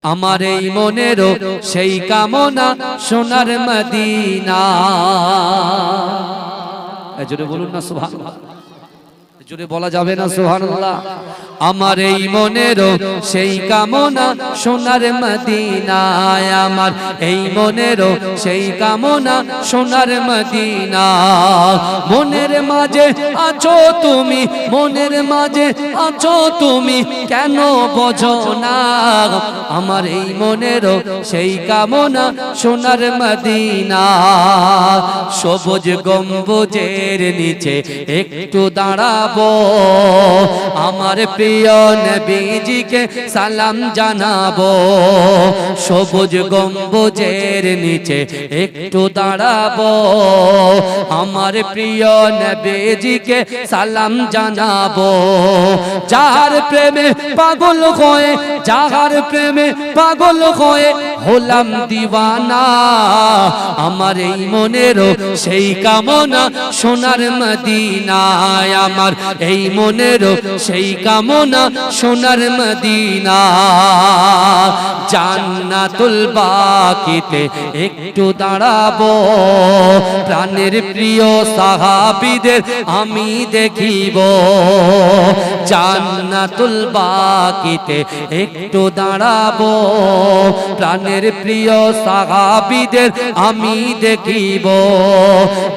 আমার এই মনেরও সেই কামনা সোনার মদিনা। জোরে বলুন না সুবহানাল্লাহ, জোরে বলা যাবে না সুবহানাল্লাহ। আমার এই মনেরও সেই কামনা সোনার মদিনায়, আমার এই মনেরও সেই কামনা সোনার মদিনা। মনের মাঝে আছো তুমি, মনের মাঝে আছো তুমি, কেন বোঝো না? আমার এই মনেরও সেই কামনা সোনার মদিনা। সবুজ গম্বুজের নিচে একটু দাঁড়াবো, আমার প্রিয় নবীজিকে সালাম জানাবো। সবুজ গম্বুজের নিচে একটু দাঁড়াবো, আমার প্রিয় নবীজিকে সালাম জানাবো। যার প্রেমে পাগল হয়ে, যার প্রেমে পাগল হয়ে হলাম দিওয়ানা, আমার এই মনেরও সেই কামনা সোনার মদিনায়। আমার এই মনেরও সেই কামনা সোনার মদিনা। জান্নাতুল বাকিতে একটু দাঁড়াবো, প্রাণের প্রিয় সাহাবীদের আমি দেখিব। জান্নাতুল বাকিতে একটু দাঁড়াবো, প্রাণের প্রিয় সাহাবীদের আমি দেখিব।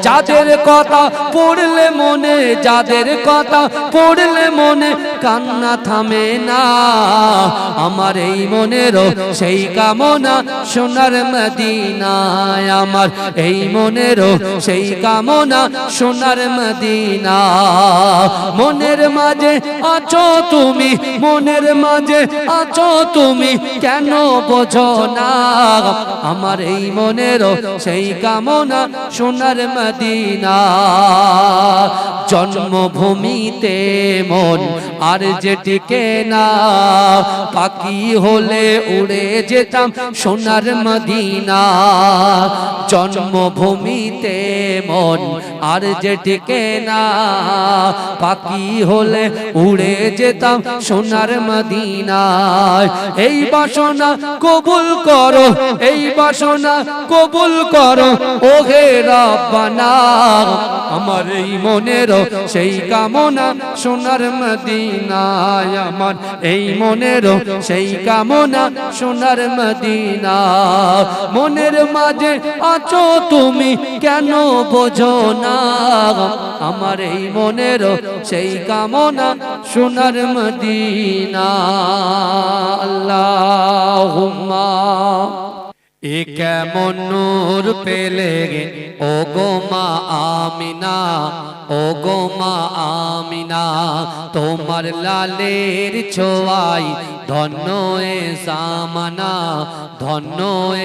যাদের কথা পড়লে মনে, যাদের কথা পড়লে মনে কান্না থামে না, আমার এই মনেরও সেই কামনা সোনার মদিনায়। আমার এই মনেরও সেই কামনা সোনার মদিনা। মনের মাঝে আছো তুমি, মনের মাঝে আছো তুমি, কেন বোঝো না? আমার এই মনেরও সেই কামনা সোনার মদিনা। জন্মভূমিতে মন আর যে টিকে না, পাখি হলে উড়ে যেতাম সোনার মদিনা। জন্মভূমিতে মন আর যে টিকে না, পাখি হলে উড়ে যেতাম সোনার মদিনায়। এই বাসনা কবুল করো, এই বাসনা কবুল করো ওহে রব্বানা। আমার এই মনেরও সেই কামনা সোনার মদিনায়। আমার এই মনেরও সেই কামনা সোনার মদিনা। মনের মাঝে আছো তুমি, কেন বোঝো না? আমার এই মনেরও সেই কামনা সোনার মদিনা। আল্লাহুম্মা। এ কেমন নূর পেলে ও গো মা আমিনা, ও গো মা আমিনা, তোমার লালের ছোঁয়ায় ধন্য এ জামানা, ধন্য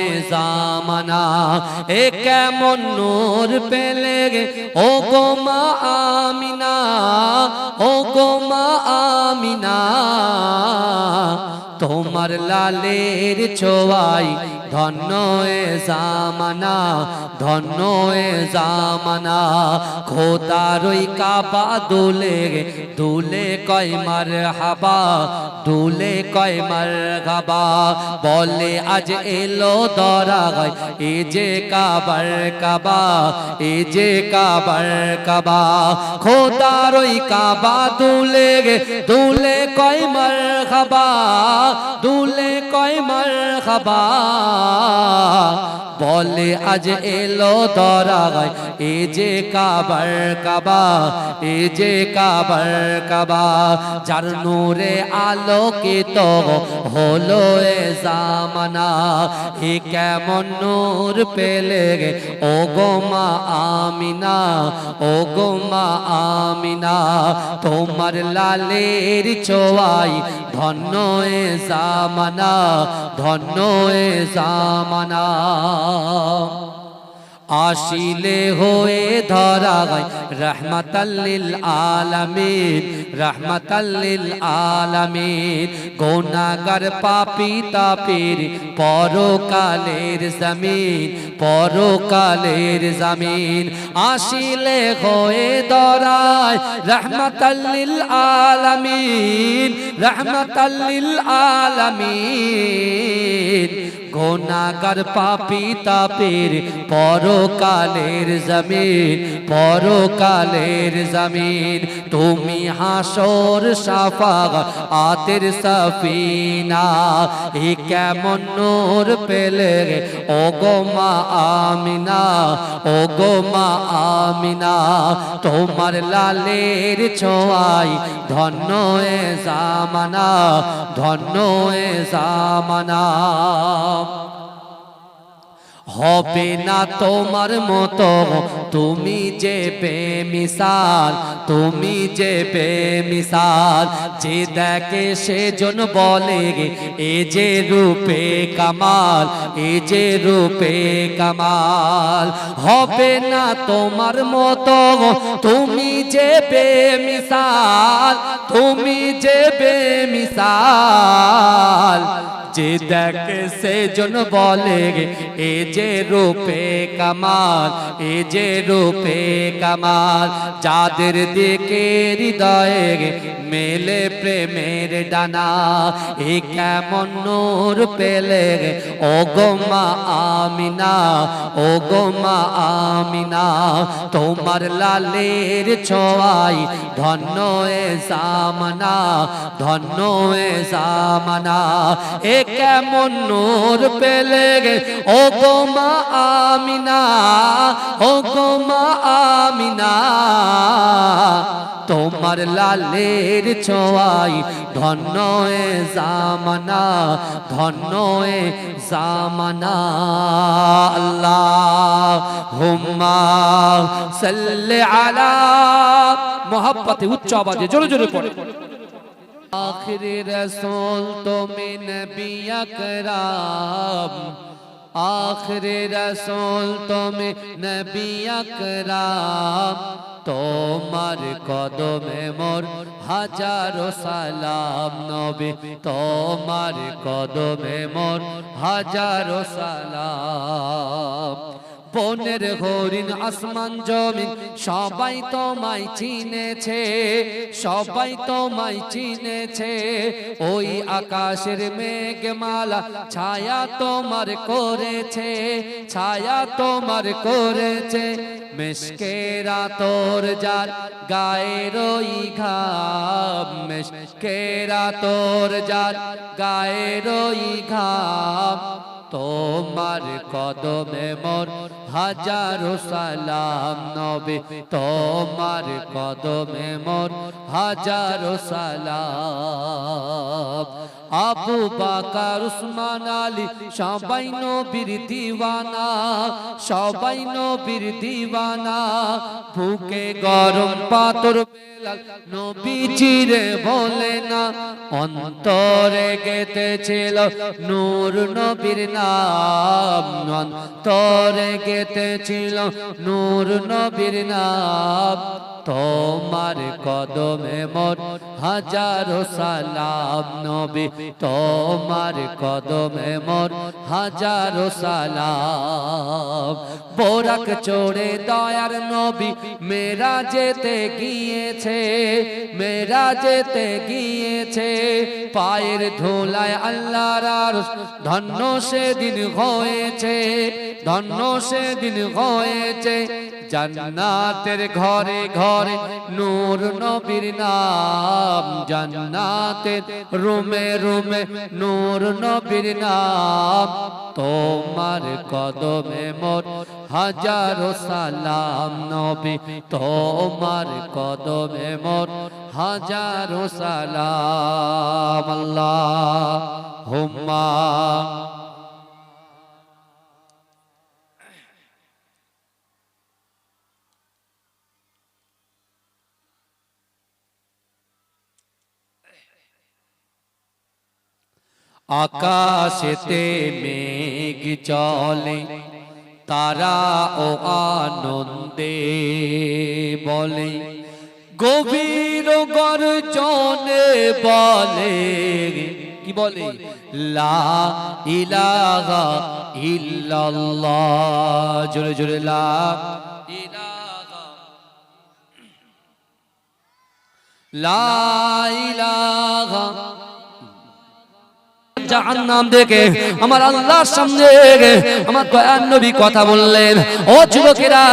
এ জামানা। এ কেমন নূর পেলে ও গো মা আমিনা, ও গো মা আমিনা, তোমার লালের ছোঁয়ায় ধন্য এ জামানা, ধন্য এ জামানা। খোদার ওই কাবা দুলে দুলে কয় মারহাবা, দুলে কয় মারহাবা। বলে আজ এলো দরাগায় এ যে কাবার কাবা, এ যে কাবার কাবা। খোদার ওই কাবা দুলে দুলে কয় মারহাবা, দুলে কয় মারহাবা। বলে আজ এলো দরাগায় এ যে কাবার কাবা, এ যে কাবার কাবা। যার নূরে আলোকিত হলো এ জামানা, এ কেমন নূর পেলে ও গো মা আমিনা, ও গো মা আমিনা। তোমার লালের ছোঁয়ায় ধন্য এ জামানা, ধন্য এ জামানা। आशिले होए धरागाय रहमतल्लिल आलमीन रहमतल्लिल आलमीन गुनाहगार पापी तापीर परकालेर जमीन आशिले होए धराय रहमतल्लिल आलमीन गुनाहगार पापी तापीर परकालेर जमीन तुमी हाशर शाफाअतेर सफिना ए केमन नूर पेले ओगो मा आमिना तोमार लालेर छोयाय धन्य ए जामाना হবে না তোমার মতো তুমি যে বেমিসাল যে দেখে সেজন বলে এ যে রূপে কামাল হবে না তোমার মতো তুমি যে বেমিসাল যে দেখে সেজন বলে এ যে রূপে কামাল যাদের দিকে হৃদয়ে মেলে প্রেমের ডানা এ কেমন নূর পেলে ওগো মা আমিনা তোমার লালের ছোঁয়ায় ধন্য এ জামানা এ কেমন নূর পেলে ওগো মা আমিনা তোমার লালের ছোঁয়ায় ধন্য এ জামানা আল্লাহুম্মা সাল্লি আলা মোহাব্বতে উচ্চ আওয়াজে জোরে জোরে পড়ে आखिरी रसूल तुमी नबी अकरम आखिरी रसूल तुमी नबी अकरम তোমার কদমে মোর হাজারো সালাম নবী তোমার কদমে মোর হাজারো সালাম বনের হরিণ আসমান জমিন সবাই তোমায় চিনেছে ওই আকাশের মেঘমালা ছায়া তোমার করেছে মেশকেরা তোর যার গায়ের ওই ঘাম মেশকেরা তোর যার গায়ের ওই ঘাম তোমার কদমে মোর হাজারো সালাম নবী তোমার কদমে মোর হাজারো সালাম আবু বকর উসমান আলী সবাই নবীর দিওয়ানা বুকে গরম পাথর বেলাল নবীজিরে বলে না অন্তরে গেঁথেছিল নূর নবীর নাম অন্তরে গেঁথেছিল নূর নবীর নাম তোমার কদমে মোর হাজারো সালাম নবী তোমার কদমে মোর হাজারো সালাম বোরাক চড়ে দয়ার নবী মেরাজেতে গিয়েছে পায়ের ধুলায় আল্লাহর আরশ ধন্য সেদিন হয়েছে জান্নাতের ঘরে ঘরে নূর নবীর নাম জান্নাতের রুমে রুমে নূর নবীর নাম তোমার কদমে মোর হাজারো সালাম নবী তোমার কদমে মোর হাজারো সালাম আল্লাহুম্মা আকাশেতে মেঘ চলে তারা ও আনন্দে বলে, গভীর গর্জনে বলে, কি বলে? লা ইলাহা ইল্লাল্লাহ। জোরে জোরে লা ইলাহা, লা ইলাহা। জাহান্নাম দেখে আমার আল্লাহর সামনে আমার দয়ার নবী কথা বললেন, ও যুবকেরা,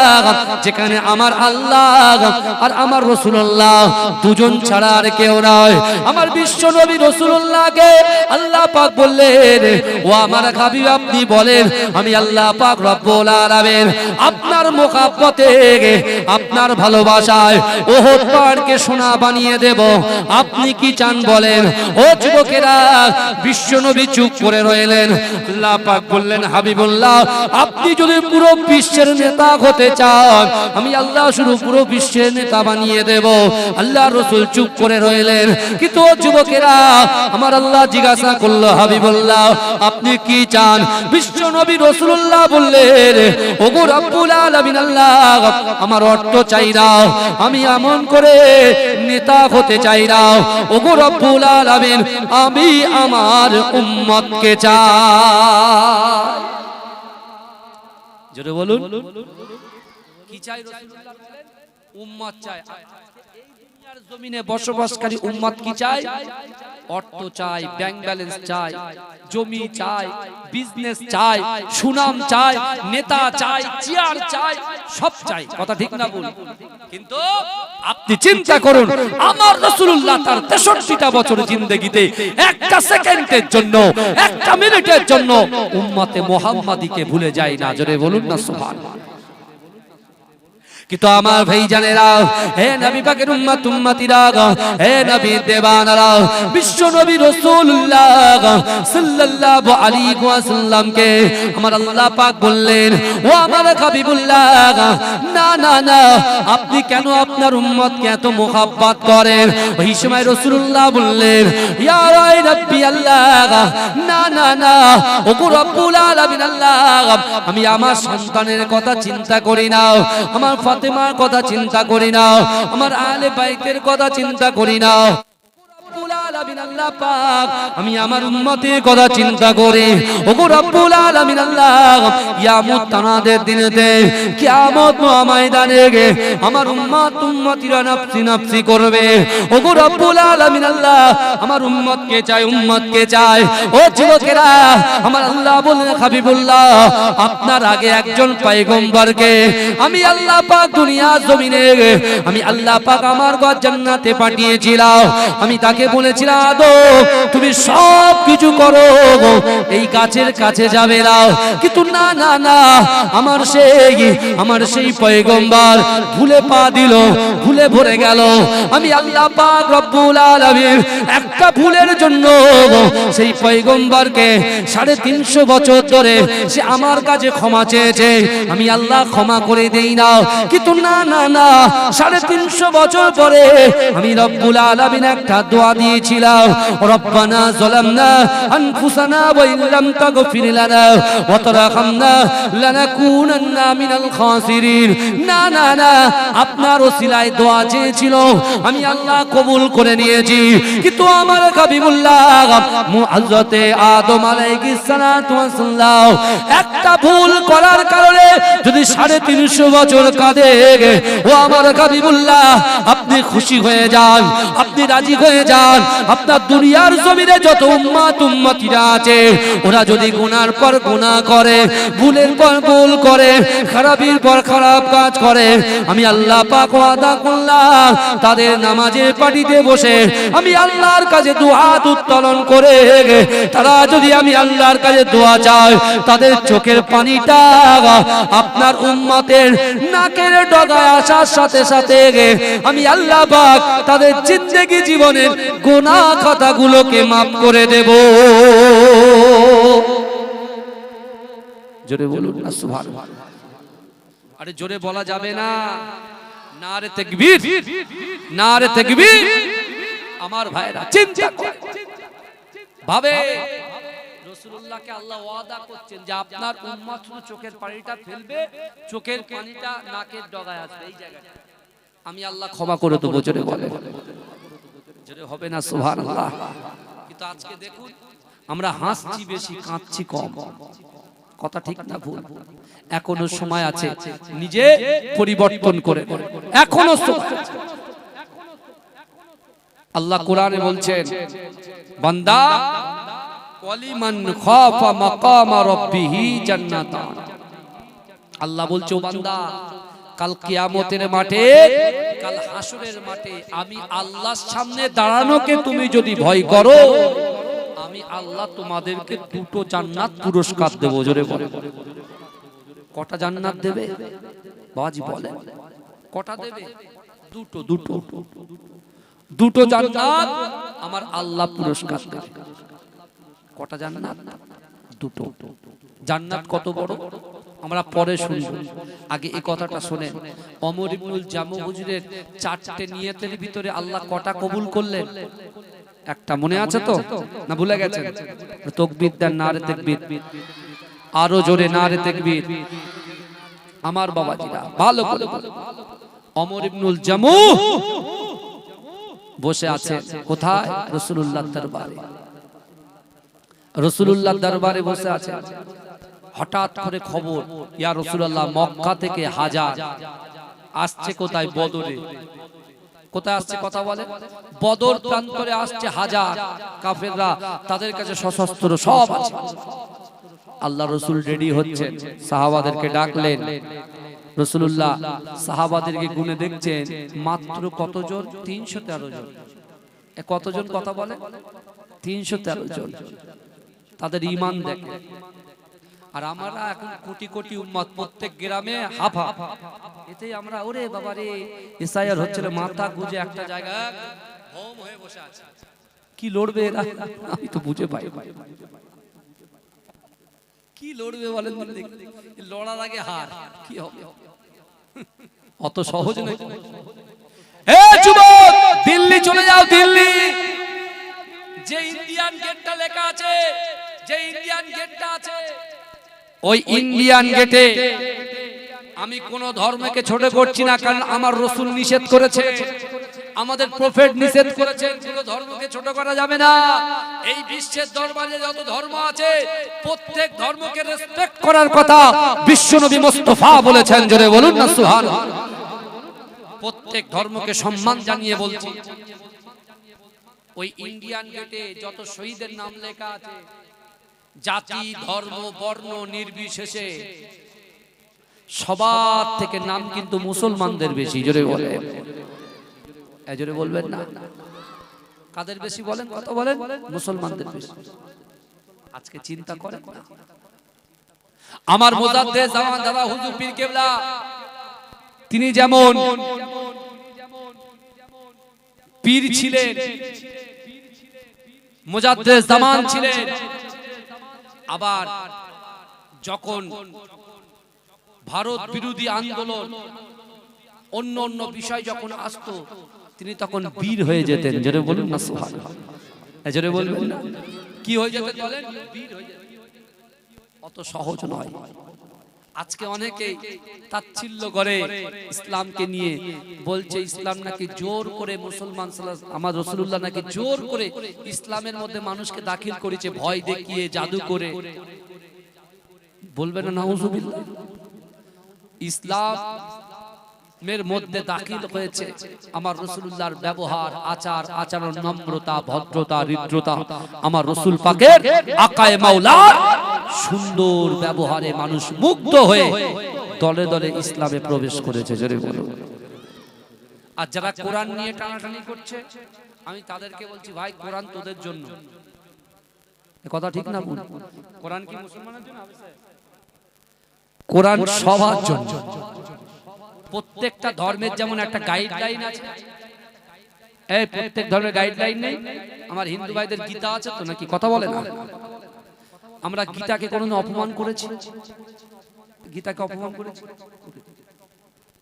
যেখানে আমার আল্লাহ আর আমার রাসূলুল্লাহ দুজন ছাড়া আর কেউ নয়, আমার বিশ্ব নবী রাসূলুল্লাহকে আল্লাহ পাক বললেন, ও আমার হাবিব, আপনি বলেন আমি আল্লাহ পাক রব্বুল আলামিন আপনার মুহাব্বতে, আপনার ভালোবাসায় উহুদ পাহাড়কে সোনা বানিয়ে দেব, আপনি কি চান বলেন। ও যুবকেরা, বিশ্ব নবী চুপ করে রইলেন। আল্লাহ পাক বললেন, হাবিবুল্লাহ, আপনি যদি পুরো বিশ্বের নেতা হতে চান, আমি আল্লাহ শুধু পুরো বিশ্বের নেতা বানিয়ে দেব। আল্লাহ রাসূল চুপ করে রইলেন। কিন্তু যুবকেরা, আমার আল্লাহ জিজ্ঞাসা করলো, হাবিবুল্লাহ, আপনি কি চান? বিশ্ব নবী রাসূলুল্লাহ বললেন, ওগো রব্বুল আলামিন আল্লাহ, আমার অর্থ চাই না, আমি এমন করে নেতা হতে চাই না। ওগো রব্বুল আলামিন, আমি আমার উম্মতকে চাই। জোরে বলুন, কি চাই? রাসূলুল্লাহ বলেন উম্মত চাই। এই দুনিয়ার জমিনে বসবাসকারী উম্মত কি চাই? অর্থ চাই, ব্যাংক ব্যালেন্স চাই, জমি চাই, বিজনেস চাই, সুনাম চাই, নেতা চাই, চেয়ার চাই, সব চাই। কথা ঠিক না বল? কিন্তু আপনি চিন্তা করুন, আমার রাসূলুল্লাহ তার 63টা বছর জিন্দেগিতে একটা সেকেন্ডের জন্য, একটা মিনিটের জন্য উম্মতে মুহাম্মাদীকে ভুলে যায় না। জোরে বলুন না সুবহানাল্লাহ। কিন্তু আমার ভাই জানেরা, হে নবী পাকের উম্মত উম্মতিরা, হে নবী দেবানারা, বিশ্ব নবী রাসূলুল্লাহ সাল্লাল্লাহু আলাইহি ওয়াসাল্লামকে আমার আল্লাহ পাক বললেন, ও আমার হাবিবুল্লাহ, না না না, আপনি কেন আপনার উম্মতকে এত মুহাব্বত করেন? ওই সময় রাসূলুল্লাহ বললেন, ইয়া রাব্বি আল্লাহ, না না না, ওগো রব্বুল আলামিন আল্লাহ, আমি আমার সন্তানের কথা চিন্তা করি না, আমার ফাতেমার কথা চিন্তা করি না, আমার আলে বাইতের কথা চিন্তা করি না, আল্লাহ পাক আমি আমার উম্মতের কথা চিন্তা করি। ওগো রব্বুল আলামিন আল্লাহ, কিয়ামত তানাদের দিনেতে, কিয়ামত ময়দানে আমার উম্মত উম্মতিরা নাফসি নাফসি করবে। ওগো রব্বুল আলামিন আল্লাহ, আমার উম্মতকে চাই, উম্মতকে চাই। ও যুবকেরা, আমার আল্লাহ বলেন, হাবিবুল্লাহ, আপনার আগে একজন পয়গম্বরকে আমি আল্লাহ পাক দুনিয়া জমিনে, আমি আল্লাহ পাক আমার ঘর জান্নাতে পাঠিয়েছিলাম। আমি তাকে বলেছিলাম, তুমি সব কিছু করো, এই গাছের কাছে যাবে না। কিন্তু না না না, আমার সেই পয়গম্বর ভুলে পা দিল, ভুলে ভরে গেল। আমি আল্লাহ পাক রব্বুল আলামিন একটা ভুলের জন্য সেই পয়গম্বরকে 350 বছর ধরে সে আমার কাছে ক্ষমা চেয়েছে, আমি আল্লাহ ক্ষমা করে দেই না। কিন্তু না না না, 350 বছর পরে আমি রব্বুল আলামিন একটা দোয়া দিয়েছিলাম, রব্বানা যালামনা আনফুসানা ওয়া ইল্লাম তাগফির লানা ওয়া তারহামনা লানাকুনান্না মিনাল খাসিরিন। না না না, আপনার ওসিলায় দোয়া চেয়েছিল, আমি আল্লাহ কবুল করে নিয়েছি। কিন্তু আমার হাবিবুল্লাহ হযরতে আদম আলাইহিস সালাতু ওয়াস সালাম একটা ভুল করার কারণে যদি 350 বছর কাঁদে, ও আমার হাবিবুল্লাহ, আপনি খুশি হয়ে যান, আপনি রাজি হয়ে যান। আপনার দুনিয়ার জমিনে যত উম্মত উম্মতিরা আছে, ওরা যদি গুনার পর গুনাহ করে, ভুলের পর ভুল করে, খারাপের পর খারাপ কাজ করে, আমি আল্লাহ পাক ওয়াদা করলাম, তাদের নামাজের পাটিতে বসে আমি আল্লাহর কাছে দুহাত উত্তোলন করে, তারা যদি আমি আল্লাহর কাছে দোয়া চায়, তাদের চোখের পানিটা আপনার উম্মতের নাকের ডগায় আসার সাথে সাথে আমি আল্লাহ পাক তাদের জিন্দেগি জীবনের গুনাহ খাতাগুলোকে মাফ করে দেব। জোরে বলুন না সুবহানাল্লাহ। আরে জোরে বলা যাবে না? নারে তাকবীর, নারে তাকবীর। আমার ভাইরা চিন্তা করে ভাবে, রাসূলুল্লাহকে আল্লাহ ওয়াদা করছেন যে আপনার উম্মত শুধু চোখের পানিটা ফেলবে, চোখের পানিটা নাকের ডগায় আসবে, এই জায়গাটা আমি আল্লাহ ক্ষমা করে দেবো। জোরে বলে, জোরে হবে না সুবহানাল্লাহ। কিন্তু আজকে দেখুন আমরা হাসছি বেশি, কাঁদছি কম। কথা ঠিক না ভুল? এখনো সময় আছে নিজে পরিবর্তন করে, এখনো সময় আছে। আল্লাহ কোরআনে বলছেন, বান্দা ওয়ালিমান খাফা মাকামা রাব্বিহি জান্নাতান। আল্লাহ বলছে, ও বান্দা, কাল কিয়ামতের মাঠে, কাল হাসরের মাঠে আমি আল্লাহর সামনে দাঁড়ানোকে তুমি যদি ভয় করো, আমি আল্লাহ তোমাদেরকে দুটো জান্নাত পুরস্কার দেব। জোরে বলে, কটা জান্নাত দেবে বাবাজি বলে? কটা দেবে? দুটো। দুটো দুটো জান্নাত আমার আল্লাহ পুরস্কার দেবে। কটা জান্নাত? দুটো। জান্নাত কত বড় আমরা পরে শুনব, আগে এই কথাটা শুনেন। ওমর ইবনুল জামু হুজুরের 4টে নিয়তের ভিতরে আল্লাহ কটা কবুল করলেন? একটা মনে আছে তো, না ভুলে গেছেন? তাকবীর দেন, নারে তাকবীর, আরো জোরে নারে তাকবীর। আমার বাবাজিরা ভালো করে, ওমর ইবনুল জামু বসে আছে কোথায়? রাসূলুল্লাহর দরবারে। রাসূলুল্লাহর দরবারে বসে আছে। হঠাৎ করে খবর, ইয়া রাসূলুল্লাহ, মক্কা থেকে হাজার আসছে। কোথায়? বদরে। কোথায় আসছে কথা বলে? বদর প্রান্তরে আসছে হাজার কাফেররা, তাদের কাছে সশস্ত্র সব আছে। আল্লাহ রাসূল রেডি হচ্ছেন, সাহাবাদেরকে ডাকলেন। রাসূলুল্লাহ সাহাবাদেরকে গুনে দেখছেন মাত্র কতজন? 313 জন। কতজন কথা বলে? 313 জন। তাদের ঈমান দেখে। আর আমরা এখন কোটি কোটি উম্মত, প্রত্যেক গ্রামে হাফ হাফ। এতেই আমরা ওরে বাবা রে, ইসাইয়ার হচ্ছিল, মাথা গুজে একটা জায়গায় হোম হয়ে বসে আছে। কি লড়বে এরা? আমি তো বুঝে পাই কি লড়বে বলেন? লড়ার আগে হার, কি হবে? অত সহজ নয়। এ যুবক, দিল্লি চলে যাও, দিল্লি। যে ইন্ডিয়ান গেটটা লেখা আছে, যে ইন্ডিয়ান গেটটা আছে, ওই ইন্ডিয়ান গেটে আমি কোন ধর্মকে ছোট করছি না, কারণ আমার রাসূল নিষেধ করেছে, আমাদের প্রফেট নিষেধ করেছেন, কোন ধর্মকে ছোট করা যাবে না। এই বিশ্বের দরবারে যত ধর্ম আছে প্রত্যেক ধর্মকে রেসপেক্ট করার কথা বিশ্বনবী মুস্তাফা বলেছেন। জোরে বলুন না সুবহানাল্লাহ। প্রত্যেক ধর্মকে সম্মান জানিয়ে বলছি। ওই ইন্ডিয়ান গেটে যত শহীদের নাম লেখা আছে, জাতি ধর্ম বর্ণ নির্বিশেষে সবার থেকে নাম কিন্তু মুসলমানদের বেশি। জোরে বলে, জোরে বলবেন না? কাদের বেশি বলেন? কত বলেন? মুসলমানদের বেশি। আজকে চিন্তা করেন না, আমার মুজাদ্দেদ জামান দাদা হুজুর পীর কেবলা, তিনি যেমন পীর ছিলেন, মুজাদ্দেদ জামান ছিলেন, আবার যখন ভারত বিরোধী আন্দোলন অন্য অন্য বিষয় যখন আসতো, তিনি তখন বীর হয়ে যেতেন। জোরে বলুন না সুবহানাল্লাহ। জোরে বলবেন না? কি হয়ে যেতেন বলেন? বীর হয়ে যেতেন। অত সহজ নয়। আজকে অনেকে তাচ্ছিল্য করে ইসলামকে নিয়ে, বলছে ইসলাম নাকি জোর করে মুসলমান, আমার রাসূলুল্লাহ নাকি জোর করে ইসলামের মধ্যে মানুষকে দাখিল করেছে, ভয় দেখিয়ে, জাদু করে। বলবেন না নাউজুবিল্লাহ? ইসলামের মধ্যে দাখিল হয়েছে আমার রাসূলুল্লাহর ব্যবহার, আচার আচরণ, নম্রতা, ভদ্রতা, হৃদ্রতা, আমার রাসূল পাকের আকায়ে মাওলার সুন্দর ব্যবহারে মানুষ মুগ্ধ হয়ে দলে দলে ইসলামে প্রবেশ করেছে। জোরে বলুন। আর যারা কোরআন নিয়ে টানাটানি করছে, আমি তাদেরকে বলছি, ভাই কোরআন তোদের জন্য। এ কথা ঠিক না ভুল? কোরআন কি মুসলমানের জন্য? কোরআন সবার জন্য। প্রত্যেকটা ধর্মের যেমন একটা গাইডলাইন আছে, এই প্রত্যেক ধর্মের গাইডলাইন নেই? আমার হিন্দু ভাইদের গীতা আছে তো, নাকি কথা বলে না? আমরা গীতাকে কোনোদিন অপমান করেছি? গীতাকে অপমান করেছি?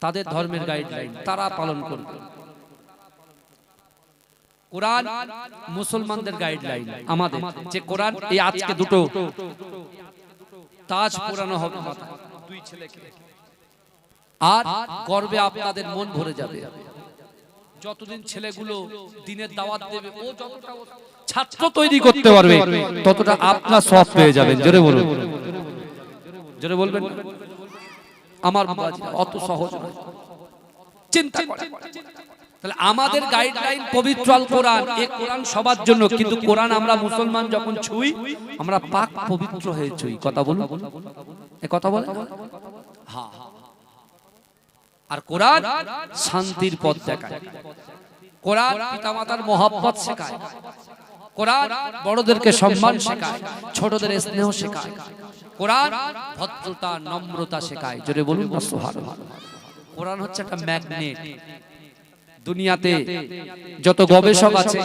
তাদের ধর্মের গাইডলাইন তারা পালন করবে। কোরআন মুসলমানদের গাইডলাইন, আমাদের যে কোরআন, এই আজকে দুটো তাজ পরানো হবে মাথায় দুই ছেলেকে, আর গর্বে আপনাদের মন ভরে যাবে। যতদিন ছেলেগুলো দিনের দাওয়াত দেবে, ও যতটা ছাত্র তৈরি করতে পারবে ততটা আপনার সওয়াব পেয়ে যাবেন। জোরে বলুন, জোরে বলবেন। আমার অত সহজ নয়, চিন্তা করেন। তাহলে আমাদের গাইডলাইন পবিত্র আল কোরআন। এই কোরআন সবার জন্য, কিন্তু কোরআন আমরা মুসলমান যখন ছুঁই আমরা পাক পবিত্র হয়ে ছুঁই। কথা বলুন, এ কথা বলে। হ্যাঁ, আর কোরআন শান্তির পথ দেখায়, কোরআন পিতামাতার মহব্বত শেখায়, কোরআন বড়দেরকে সম্মান শেখায়, ছোটদের স্নেহ শেখায়, কোরআন ভদ্রতা নম্রতা শেখায়। জোরে বলুন না সুবহানাল্লাহ। কোরআন হচ্ছে একটা ম্যাগনেট। দুনিয়াতে যত গবেষক আছে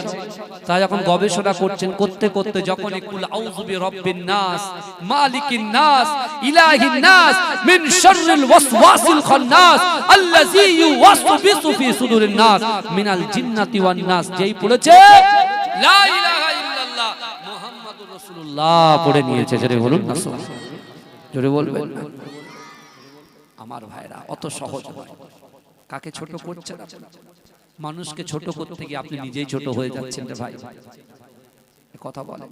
তারা যখন গবেষণা করছেন, করতে করতে যখন কুল আউযু বিরাব্বিন নাস মালিকিন নাস ইলাহিন নাস মিন শাররিল ওয়াসওয়াসিল খান্নাস আল্লাযী ইউওয়াসবিসু ফি সুদুরিন নাস মিনাল জিন্নাতি ওয়ান নাস, যেই পড়েছে লা ইলাহা ইল্লাল্লাহ মুহাম্মাদুর রাসূলুল্লাহ পড়ে নিয়েছে। জোরে বলুন না সুবহানাল্লাহ, জোরে বলবেন। আমার ভাইরা অত সহজ নয়। কাকে ছোট করছেন? মানুষকে ছোট করতে গিয়ে আপনি নিজেই ছোট হয়ে যাচ্ছেন রে ভাই। কথা বলে।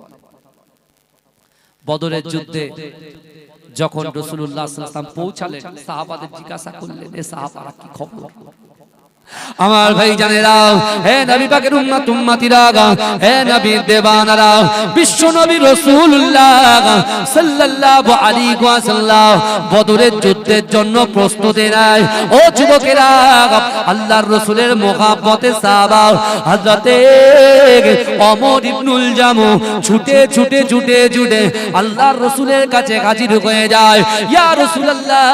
বদরের যুদ্ধে যখন রাসূলুল্লাহ সাল্লাল্লাহু আলাইহি ওয়াসাল্লাম পৌঁছালেন, সাহাবাদের জিজ্ঞাসা করলেন, এ সাহাবারা কি খবর? আমার ভাই জানেরা, হে নবী পাকের উম্মত উম্মতিরা, হে নবীর দেবানারা, বিশ্ব নবী রাসূলুল্লাহ সাল্লাল্লাহু আলাইহি ওয়াসাল্লাম বদরের যুদ্ধের জন্য প্রস্তুতি নেয়। ও যুবকেরা, আল্লাহর রাসূলের মুহাব্বতে সাহাবা হযরতে ওমর ইবনুল জামু ছুটে ছুটে ছুটে ছুটে আল্লাহর রাসূলের কাছে হাজির হয়ে যায়। ইয়া রাসূলুল্লাহ,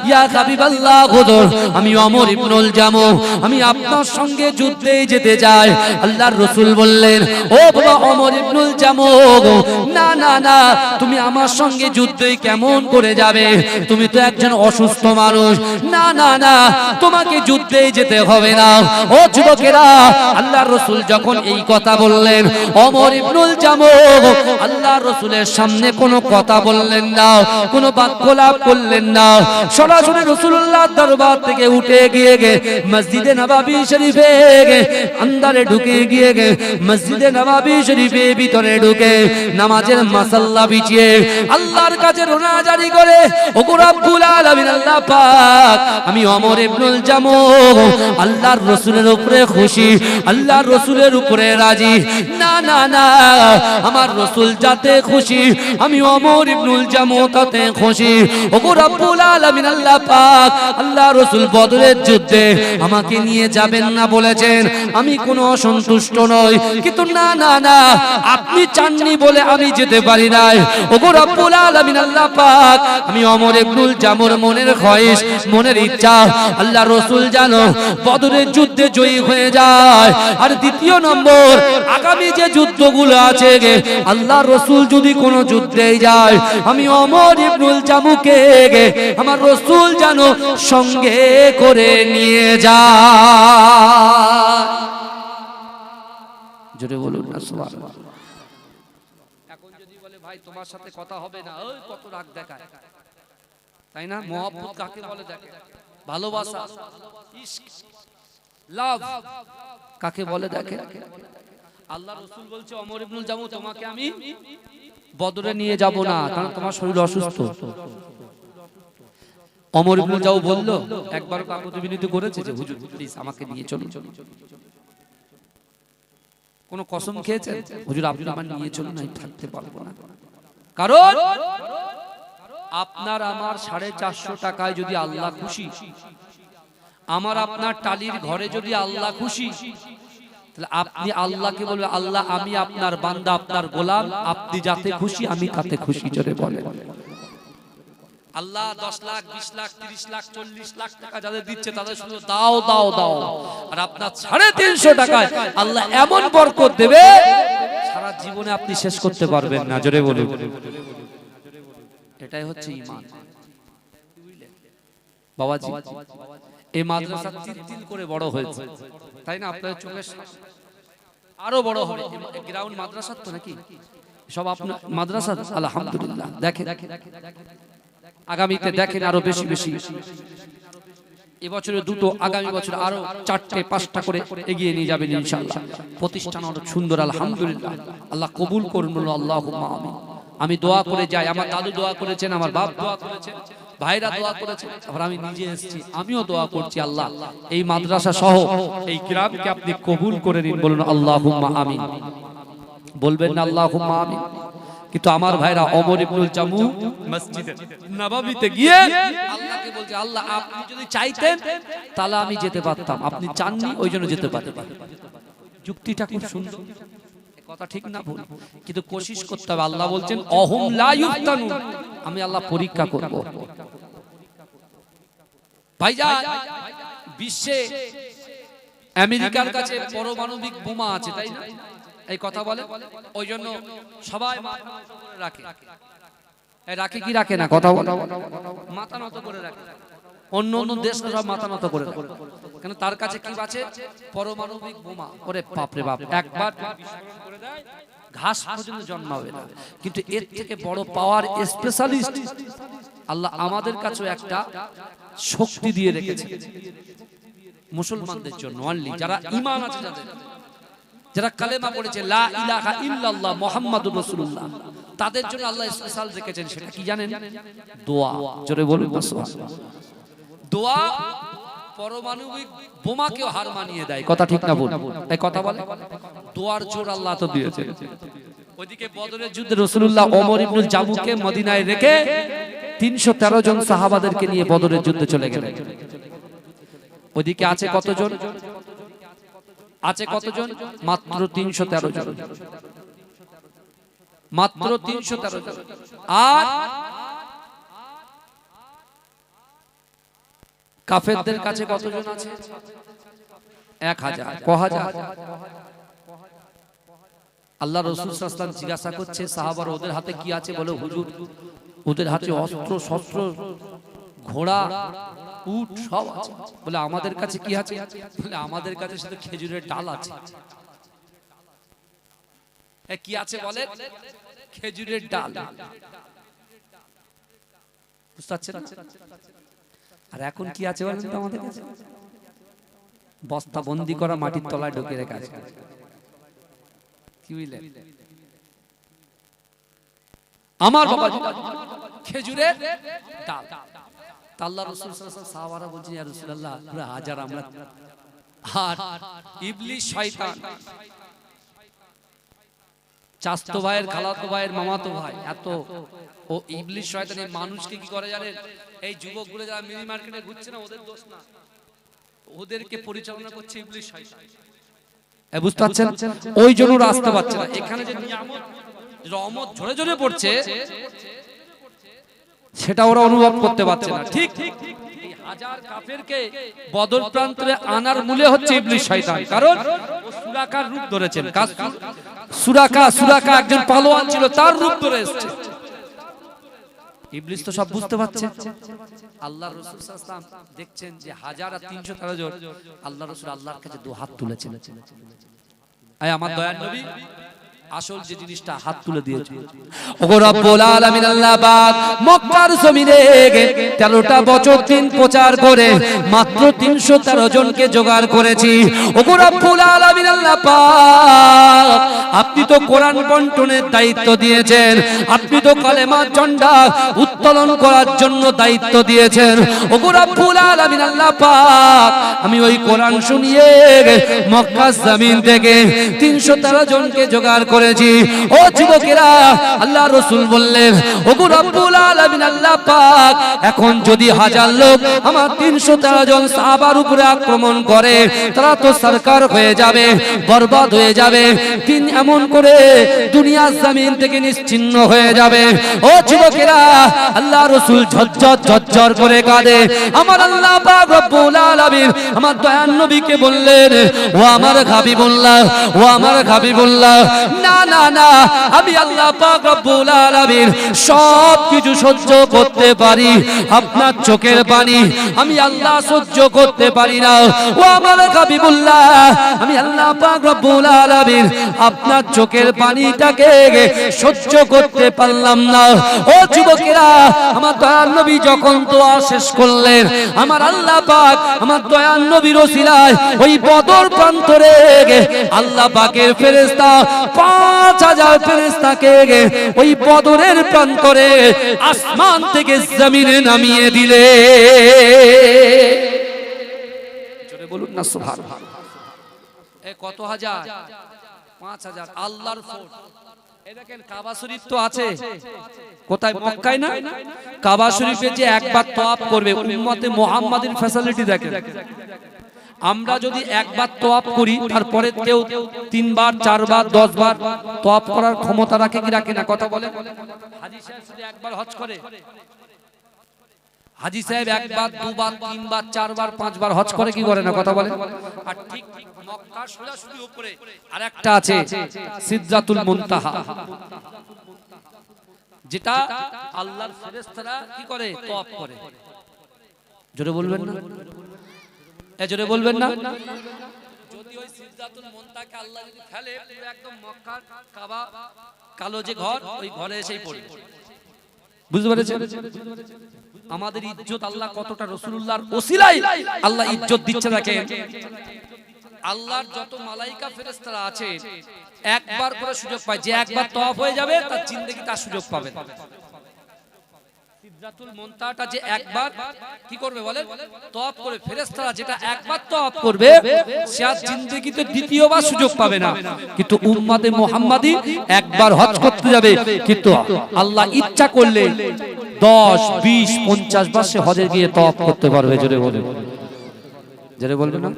ইয়া হাবিবাল্লাহ, হুজুর আমি ওমর ইবনুল জামু, আমি আপনার সঙ্গে যুদ্ধে যেতে চাই। আল্লাহর রাসূল বললেন, ও বাবা ওমর ইবনুল জামু, না না না, তুমি আমার সঙ্গে যুদ্ধে কেমন করে যাবে? তুমি তো একজন অসুস্থ মানুষ। না না না, তোমাকে যুদ্ধে যেতে হবে না। ও যুবকেরা, আল্লাহর রাসূল যখন এই কথা বললেন, ওমর ইবনুল জামু আল্লাহর রাসূলের সামনে কোনো কথা বললেন না, কোনো বাক্যলাপ করলেন না। সরাসরি রাসূলুল্লাহর দরবার থেকে উঠে গিয়ে মসজিদে নববী শরীফে আন্দারে ঢুকে গিয়ে মসজিদে নববী শরীফে ভিতরে ঢুকে নামাজের মাসাল্লা বিছিয়ে আল্লাহর কাছে রোনাজারি করে, ওগো রব্বুল আলামিন আল্লাহ পাক, আমি ওমর ইবনুল জামু আল্লাহর রাসূলের উপরে খুশি, আল্লাহর রাসূলের উপরে রাজি। না না না, আমার রাসূল যাতে খুশি আমি ওমর ইবনুল জামু তাতে খুশি। ওগো রব্বুল আলামিন আল্লাহ পাক, আল্লাহর রাসূল বদরের যুদ্ধে আমাকে নিয়ে যাবেন না বলেছেন, আমি কোনো অসন্তুষ্ট নই, কিন্তু না না না, আপনি চাননি বলে আমি যেতে পারি নাই। ওগো রব্বুল আলামিন আল্লাহ পাক, আমি ওমর ইবনুল জামুর মনের খয়েশ, মনের ইচ্ছা আল্লাহর রাসূল জানো বদরের যুদ্ধে জয়ী হয়ে যায়। আর দ্বিতীয় নম্বর, আগামী যে যুদ্ধগুলো আছে আল্লাহর রাসূল যদি কোনো যুদ্ধে যায়, আমি ওমর ইবনুল জামুকে আমার রাসূল জানো সঙ্গে করে নিয়ে যায়। জোরে বলুন না সুবহানাল্লাহ। এখন যদি বলে ভাই তোমার সাথে কথা হবে না, ওই কত রাগ দেখায়, তাই না? মহব্বত কাকে বলে দেখে, ভালোবাসা, ইশক, লাভ কাকে বলে দেখে। আল্লাহর রাসূল বলছে, ওমর ইবনুল জামু তোমাকে আমি বদরে নিয়ে যাব না, কারণ তোমার শরীর অসুস্থ। ওমর ইবনুল জামু বলল, একবার কাকুতি বিনতি করেছে যে হুজুর প্লিজ আমাকে নিয়ে চলুন। কোন কসম খেয়েছেন হুজুর আপনি আমার নিয়ে চলুন, আমি থাকতে পারবো না? কারণ আপনার আমার 450 টাকায় যদি আল্লাহ খুশি, আমার আপনার টালির ঘরে যদি আল্লাহ খুশি, তাহলে আপনি আল্লাহকে বলবেন, আল্লাহ আমি আপনার বান্দা, আপনার গোলাম, আপনি যাতে খুশি আমি তাতে খুশি। জোরে বলেন। আল্লাহ 10 লাখ 20 লাখ 30 লাখ 40 লাখ টাকা যাদের দিচ্ছে তাদের শুধু দাও দাও দাও, আর আপনার 350 টাকায় আল্লাহ এমন বরকত দেবে সারা জীবনে আপনি শেষ করতে পারবেন না। জোরে বলুন। এটাই হচ্ছে ঈমান। বাবাজি এই মাদ্রাসা তিল তিল করে বড় হয়েছে, তাই না? আপনাদের চোখের আরো বড় হবে। গ্রাউন্ড মাদ্রাসা তো নাকি সব আপনার মাদ্রাসা। আলহামদুলিল্লাহ, দেখেন আগামীতে দেখেন আরো বেশি বেশি। এবছরে দুটো, আগামী বছর আরো 4টে 5টা করে এগিয়ে নিয়ে যাবেন ইনশাআল্লাহ। প্রতিষ্ঠান অনেক সুন্দর, আলহামদুলিল্লাহ। আল্লাহ কবুল করুন, আল্লাহুম্মা আমিন। আমি দোয়া করে যাই, আমার দাদু দোয়া করেছেন, আমার বাপ দোয়া করেছেন, ভাইরা দোয়া করেছেন, আর আমি নিজে এসেছি, আমিও দোয়া করছি আল্লাহ এই মাদ্রাসা সহ এই গ্রামকে আপনি কবুল করে নিন। বলুন আল্লাহুম্মা আমিন। বলবেন না আল্লাহুম্মা আমিন? কিন্তু আমার ভাইরা ওমর ইবনুল জামু মসজিদে নববীতে গিয়ে আল্লাহকে বলছে, আল্লাহ আপনি যদি চাইতেন তাহলে আমি যেতে পারতাম, আপনি চাননি ওই জন্য যেতে পারি। যুক্তিটা খুব সুন্দর, কথা ঠিক না ভুল? কিন্তু কোশিশ করতে হবে। আল্লাহ বলছেন অহুম লা ইফতানুন, আমি আল্লাহ পরীক্ষা করব। ভাইজান, বিশ্বে আমেরিকার কাছে পারমাণবিক বোমা আছে, তাই না? এই কথা বলে, ওই জন্য সবাই মাথা নত করে রাখে। রাখে কি রাখে না? কথা বলে, মাথা নত করে রাখে। অন্য অন্য দেশ সব মাথা নত করে রাখে, কেন? তার কাছে কি আছে? পারমাণবিক বোমা। ওরে বাপ রে বাপ, একবার বিস্ফোরণ করে দেয় ঘাস পর্যন্ত জন্মাবে না। কিন্তু এর থেকে বড় পাওয়ার স্পেশালিস্ট আল্লাহ আমাদের কাছেও একটা শক্তি দিয়ে রেখেছে মুসলমানদের জন্য। অনলি যারা ঈমান আছে, যারা কালেমা পড়েছে লা ইলাহা ইল্লাল্লাহ মুহাম্মাদুর রাসূলুল্লাহ, তাদের জন্য আল্লাহ স্পেশাল রেখেছেন। সেটা কি জানেন? দোয়া। জোরে বলুন সুবহানাল্লাহ। দোয়া পারমাণবিক বোমাকেও হার মানিয়ে দেয়, কথা ঠিক না ভুল? এই কথা বলে, দোয়ার জোর আল্লাহ তো দিয়েছেন। ওইদিকে বদরের যুদ্ধে রাসূলুল্লাহ ওমর ইবনুল জামুকে মদিনায় রেখে 313 জন সাহাবাদেরকে নিয়ে বদরের যুদ্ধে চলে গেলেন। ওইদিকে আছে কতজন? আছে কতজন? মাত্র 313 জন, মাত্র 313 জন। আর কাফেরদের কাছে কতজন আছে? 1000। কহাজার? আল্লাহ রাসূল সাল্লাল্লাহু আলাইহি ওয়াসাল্লাম জিজ্ঞাসা করছে সাহাবারা, ওদের হাতে কি আছে? বলে হুজুর ওদের হাতে অস্ত্র শস্ত্র, ঘোড়া, উট সব আছে। বলে আমাদের কাছে কি আছে? বলে আমাদের কাছে শুধু খেজুরের ডাল আছে। কি আছে বলে? খেজুরের ডাল। বুঝতে পারছেন? আর এখন কি আছে বলেন তো আমাদের কাছে? বস্তা বন্দি করা মাটির তলায় ঢুকে রেখে আছে। কি বুঝলেন? আমার বাবা খেজুরের ডাল। আল্লাহ রাসূল সাল্লাল্লাহু আলাইহি ওয়াসাল্লাম সাহাবারা বলছেন, ইয়া রাসূলুল্লাহ পুরো হাজার আমরা। আর ইবলিস শয়তান, চাচতো ভাইয়ের, খালাতো ভাইয়ের, মামাতো ভাই, এত ও ইবলিস শয়তান এই মানুষকে কি করে জানেন? এই যুবকগুলো যারা মিনি মার্কেটে ঘুরছে না, ওদের দোষ না, ওদেরকে পরিচালনা করছে ইবলিস শয়তান। বুঝতে পারছেন? ওই জন্য আসতে পারছে না। এখানে যে নিয়ামত রহমত ঝরে ঝরে পড়ছে সেটা ওরা অনুভব করতে পারছে না। ঠিক এই হাজার কাফেরকে বদর প্রান্তরে আনার মূলে হচ্ছে ইবলিস শয়তান। কারণ ও সুরাকার রূপ ধরেছেন। সুরাকা একজন পালোয়ান ছিল, তার রূপ ধরে এসেছে। ইবলিস তো সব বুঝতে পারছে। আল্লাহ রাসূল সাল্লাল্লাহু আলাইহি ওয়াসাল্লাম দেখছেন যে 1000 আর 313 জন, আল্লাহ রাসূল আল্লাহর কাছে দু হাত তুলেছেন। আয় আমার দয়ার নবী আসল যে জিনিসটা হাত তুলে দিয়েছে। ওগো রব্বুল আলামিন আল্লাহ পাক মক্কার জমিনে 13টা বছর দিন প্রচার করে মাত্র 313 জনকে জোগাড় করেছি। ওগো রব্বুল আলামিন আল্লাহ পাক আপনি তো কোরআন বন্টনের দায়িত্ব দিয়েছেন, আপনি তো কালেমা ঝন্ডা উত্তোলন করার জন্য দায়িত্ব দিয়েছেন। ওগো রব্বুল আলামিন আল্লাহ পাক আমি ওই কোরআন শুনিয়ে মক্কার জমিন থেকে 313 জনকে জোগাড় করেছি। ও যুবকেরা, আল্লাহ রাসূল বললেন, ওগো রব্বুল আলামিন আল্লাহ পাক এখন যদি 1000 লোক আমার 313 জন সাহাবার উপরে আক্রমণ করে, তারা তো সরকার হয়ে যাবে, বরবাদ হয়ে যাবে, তিন এমন করে দুনিয়ার জমিন থেকে নিশ্চিহ্ন হয়ে যাবে। ও যুবকেরা, আল্লাহ রাসূল ঝরঝর করে কাঁদে। আমার আল্লাহ পাক রব্বুল আলামিন আমার দয়ার নবীকে বললেন, ও আমার হাবিবুল্লাহ, ও আমার হাবিবুল্লাহ, না না না, আমি আল্লাহ পাক রব্বুল আলামিন সব কিছু সহ্য করতে পারি, আপনার চোখের পানি আমি আল্লাহ সহ্য করতে পারি না। ও আমার হাবিবুল্লাহ, আমি আল্লাহ পাক রব্বুল আলামিন আপনার চোখের পানিটাকে সহ্য করতে পারলাম না। ও যুবকেরা, আমার দয়াল নবী যখন দোয়া শেষ করলেন, আমার আল্লাহ পাক আমার দয়াল নবীর ওসিলায় ওই বদর প্রান্তরে আল্লাহ পাকের ফেরেশতা 5000 ফেরেশতাকে ওই বদরের প্রান্তরে আসমান থেকে জমিনে নামিয়ে দিলে। জোরে বলুন না সুবহানাল্লাহ। এ কত হাজার? 5000। আল্লাহর ফোর্স। এই দেখেন কাবা শরীফ তো আছে কোথায়? মক্কায় না? কাবা শরীফে যে একবার তওয়াফ করবে, উম্মতে মুহাম্মাদের ফ্যাসিলিটি দেখেন। আমরা যদি একবার তওয়াফ করি, তারপরে কেউ 3 বার 4 বার 10 বার তওয়াফ করার ক্ষমতা রাখে কি রাখে না? কথা বলে। হাজী সাহেব শুধু একবার হজ করে, হাজী সাহেব একবার 2 বার 3 বার 4 বার 5 বার হজ করে কি করে না? কথা বলে। আর ঠিক মক্কার সোজাসুজি উপরে আরেকটা আছে সিদরাতুল মুনতাহা, যেটা আল্লাহর ফেরেশতারা কি করে? তওয়াফ করে। জোরে বলবেন না? জোরে বলবেন না? যদি ওই সিদরাতুল মুনতাহাকে আল্লাহ যদি ফেলে, পুরো একদম মক্কার কাবা কালো যে ঘর, ওই ঘরে এসেই পড়ে। বুঝতে পেরেছেন আমাদের ইজ্জত আল্লাহ কতটা? রাসূলুল্লাহর ওসিলায় আল্লাহ ইজ্জত দিচ্ছে। দেখেন আল্লাহর যত মালাইকা ফেরেশতারা আছে, একবার করে সুযোগ পায়, যে একবার তওয়াফ হয়ে যাবে তার জিন্দেগি তার সুযোগ পাবে। সিদরাতুল মুনতাহাটা যে একবার কি করবে বলেন? তওয়াফ করে। ফেরেশতারা যেটা একবার তওয়াফ করবে, সে আর জিন্দেগিতে দ্বিতীয়বার সুযোগ পাবে না। কিন্তু উম্মতে মুহাম্মাদি একবার হজ করতে যাবে, কিন্তু আল্লাহ ইচ্ছা করলে 10 20 50 বার সে হজে গিয়ে তওয়াফ করতে পারবে। জোরে বলেন, জোরে বলবেন না?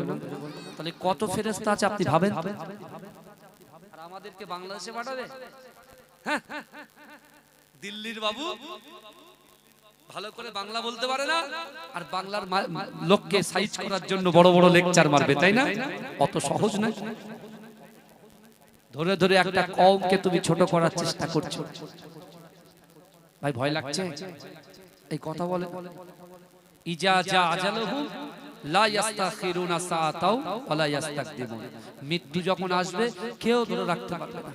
তাহলে কত ফেরেশতা আছে আপনি ভাবেন। আর আমাদেরকে বাংলাদেশে পাঠাবে? হ্যাঁ, দিল্লির বাবু ভালো করে বাংলা বলতে পারে না, আর বাংলার লোককে সাইজ করার জন্য বড় বড় লেকচার মারবে, তাই না? অত সহজ না। ধরে ধরে একটা কওমকে তুমি ছোট করার চেষ্টা করছো। ভাই ভয় লাগছে এই কথা বলে? ইজা জা আজালুহুম লা ইস্তাখিরুনা সাআতাও ওয়া লা ইস্তাকদিমুন। মৃত্যু যখন আসবে কেউ ধরে রাখতে পারবে না।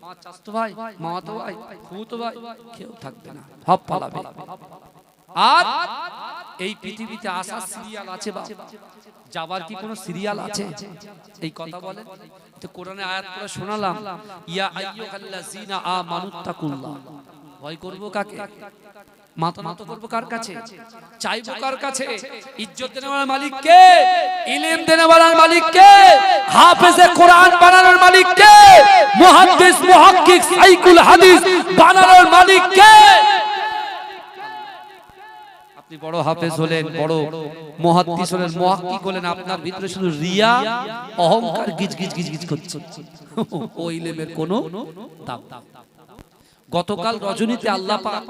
মা চাচতো ভাই, মামাতো ভাই, ফুফুতো ভাই কেউ থাকবে না, সব পালাবে। আর এই পৃথিবীতে আসার সিরিয়াল আছে বা যাবার কি কোনো সিরিয়াল আছে? এই কথা বলে তো কোরআনে আয়াত পড়ে শোনালাম, ইয়া আইয়ুহাল্লাযিনা আমানুত্তাকুল্লাহ। ভয় করব কাকে? মাথা নত করব কার কাছে? চাইবো কার কাছে? ইজ্জত দেওয়ার মালিক কে? ইলম দেওয়ার মালিক কে? হাফেজে কোরআন বানানোর মালিক কে? মুহাদ্দিস মুহাক্কিক সাইকুল হাদিস বানানোর মালিক কে? আপনি বড় হাফেজ হলেন, বড় মুহাদ্দিস হলেন, মুহাক্কিক হলেন, আপনার ভিতরে শুধু রিয়া অহংকার গিজ গিজ গিজ গিজ করছে, ওই ইলমের কোনো দাম। গতকাল রজনীতে আল্লাহ পাক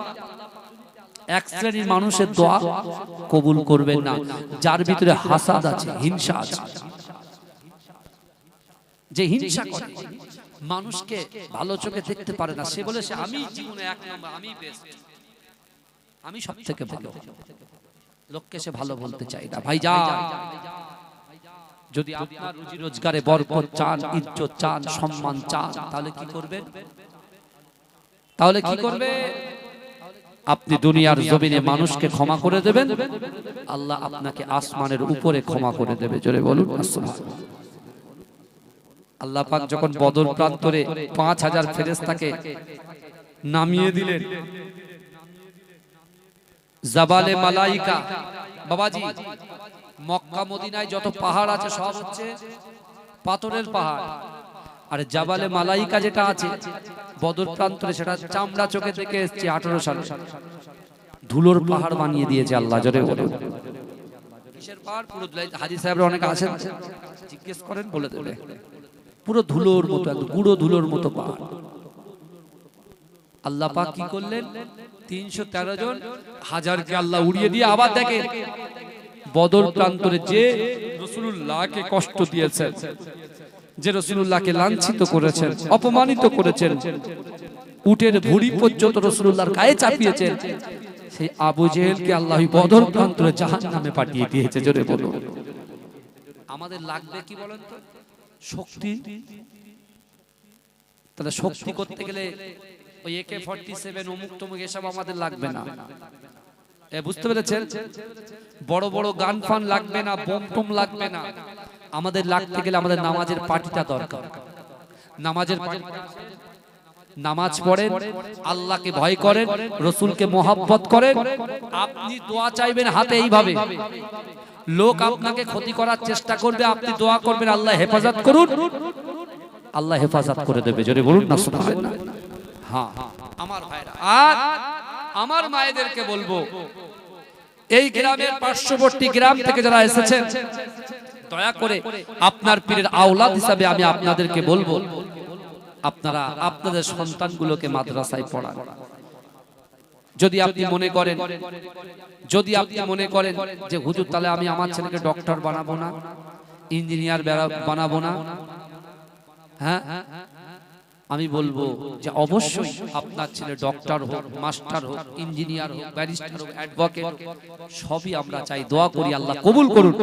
এক শ্রেণীর মানুষের দোয়া কবুল করবেন না, যার ভিতরে হাসাদ আছে, হিংসা আছে। যে হিংসা করে, মানুষকে ভালো চোখে দেখতে পারে না, সে বলে আমি জীবনে এক নম্বর, আমি বেস্ট, আমি সবথেকে ভালো। লোককে সে ভালো বলতে চায় না। ভাই যান, যদি আপনার রুজি রোজগারে বরকত চান, ইজ্জত চান, সম্মান চান, তাহলে কি করবেন? তাহলে কি করবে? আপনি দুনিয়ার জমিনে মানুষকে ক্ষমা করে দেবেন, আল্লাহ আপনাকে আসমানের উপরে ক্ষমা করে দেবে। জোরে বলুন সুবহানাল্লাহ। আল্লাহ পাক যখন বদর প্রান্তরে 5000 ফেরেশতাকে নামিয়ে দিলেন, জাবালে মালাইকা, বাবাজি মক্কা মদিনায় যত পাহাড় আছে সব হচ্ছে পাথরের পাহাড়, আর জাবালে মালাইকা যেটা আছে বদর প্রান্তরে, সেটা চামড়া চোখে দেখে এসেছে 18 সালে, ধুলোর পাহাড় বানিয়ে দিয়েছে আল্লাহ। জোরে বলুন কিসের পাহাড়? পুরো হাজী সাহেবরা অনেক আছেন, জিজ্ঞেস করেন বলে দেবে, পুরো ধুলোর মতো, একদম গুঁড়ো ধুলোর মতো পাহাড়। আল্লাহ পাক কি করলেন? 313 জন হাজারকে আল্লাহ উড়িয়ে দিয়ে, আবার দেখেন বদর প্রান্তরে যে রাসূলুল্লাহকে কষ্ট দিয়েছেন, যে রাসূলুল্লাহকে লাঞ্ছিত করেছেন, অপমানিত করেছেন, উটের ভুঁড়ি পর্যন্ত রাসূলুল্লাহর গায়ে চাপিয়েছেন, সেই আবু জেহেলকে আল্লাহ বদর প্রান্তরে জাহান্নামে পাঠিয়ে দিয়েছে। জোরে বলুন। আমাদের লাগবে কি বলেন তো? শক্তি। তাহলে শক্তি করতে গেলে ওই AK-47 অমুক তমুক এসব আমাদের লাগবে না। বুঝতে পেরেছেন? বড় বড় গান ফান লাগবে না, বোম টোম লাগবে না। আমাদের লাগতে গেলে আমাদের নামাজের পার্টিটা দরকার। নামাজের নামাজ পড়েন, আল্লাহকে ভয় করেন, রসুলকে মোহাব্বত করেন। আপনি দোয়া চাইবেন হাতে এইভাবে, লোক আপনাকে ক্ষতি করার চেষ্টা করবে, আপনি দোয়া করবেন আল্লাহ হেফাজত করুন, আল্লাহ হেফাজত করে দেবে। জোরে বলুন না সুবহানাল্লাহ। হ্যাঁ আমার ভাইরা, আর আমার মায়েদেরকে বলবো, এই গ্রামের পার্শ্ববর্তী গ্রাম থেকে যারা এসেছেন, দয়া করে আপনার পীরের আওলাদ হিসাবে আমি আপনাদেরকে বলবো, আপনারা আপনাদের সন্তানগুলোকে মাদ্রাসায় পড়ান। যদি আপনি মনে করেন যে হুজুর তাহলে আমি আমার ছেলেকে ডক্টর বানাবো না, ইঞ্জিনিয়ার বানাবো না, হ্যাঁ আমি বলবো যে অবশ্যই আপনার ছেলে ডক্টর হোক, মাস্টার হোক, ইঞ্জিনিয়ার হোক, ব্যারিস্টার হোক, অ্যাডভোকেট হোক, সবই আমরা চাই, দোয়া করি আল্লাহ কবুল করুন।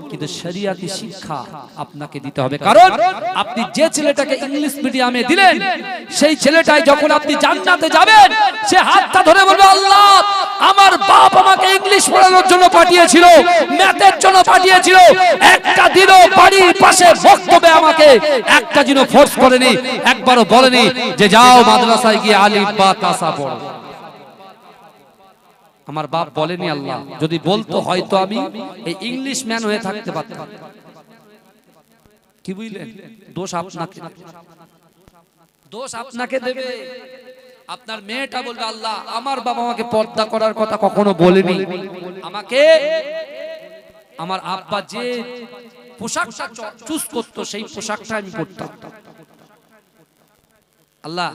কিন্তু শরিয়াতি শিক্ষা আপনাকে দিতে হবে, কারণ আপনি যে ছেলেটাকে ইংলিশ মিডিয়ামে দিলেন, সেই ছেলেটাই যখন আপনি জান্নাতে যাবেন, সে হাতটা ধরে বলবে আল্লাহ আমার বাপ আমাকে ইংলিশ পড়ানোর জন্য পাঠিয়েছিল, ম্যাথের জন্য পাঠিয়েছিল, একটা দিনও বাড়ির পাশে বক্তব্যে আমাকে একটা দিনও ফোর্স করেনি, একবারও বলেনি যে যাও মাদ্রাসায় গিয়ে আলিফ বা তাসা পড়ো। আমার বাপ বলেনি। আল্লাহ যদি বলতো হয়তো আমি এই ইংলিশ ম্যান হয়ে থাকতে পারতাম। কি বুঝলেন? দোষ আপনাকে দেবে। আপনার মেয়েটা বলবে আল্লাহ আমার বাবা আমাকে পর্দা করার কথা কখনো বলেনি, আমাকে আমার আব্বা যে পোশাকটা চুজ করতো সেই পোশাকটা আমি পরতাম। আল্লাহ